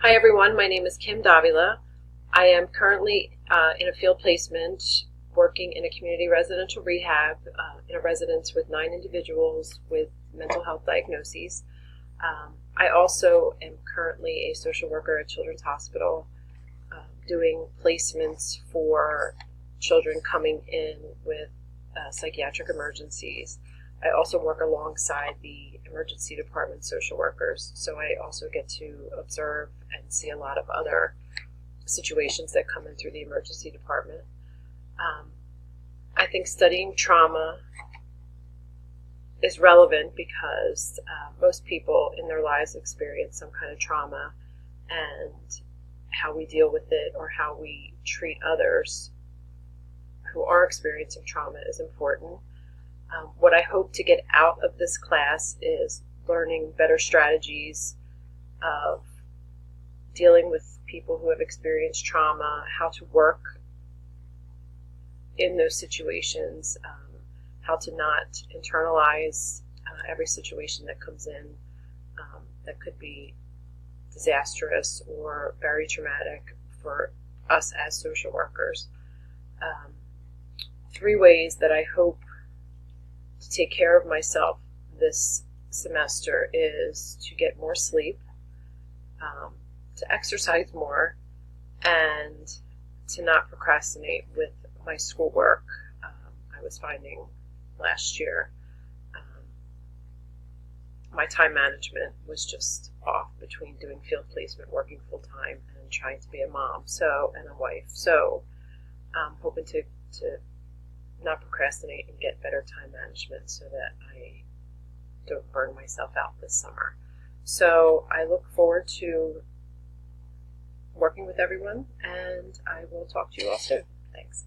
Hi everyone, my name is Kim Davila. I am currently in a field placement working in a community residential rehab in a residence with 9 individuals with mental health diagnoses. I also am currently a social worker at Children's Hospital doing placements for children coming in with psychiatric emergencies. I also work alongside the emergency department social workers, so I also get to observe and see a lot of other situations that come in through the emergency department. I think studying trauma is relevant because most people in their lives experience some kind of trauma, and how we deal with it or how we treat others who are experiencing trauma is important. What I hope to get out of this class is learning better strategies of dealing with people who have experienced trauma, how to work in those situations, how to not internalize every situation that comes in that could be disastrous or very traumatic for us as social workers. 3 ways that I hope to take care of myself this semester is to get more sleep, to exercise more, and to not procrastinate with my schoolwork. I was finding last year my time management was just off between doing field placement, working full time, and trying to be a mom and a wife. So I'm hoping to not procrastinate and get better time management so that I don't burn myself out this summer. So I look forward to working with everyone, and I will talk to you all soon. Thanks.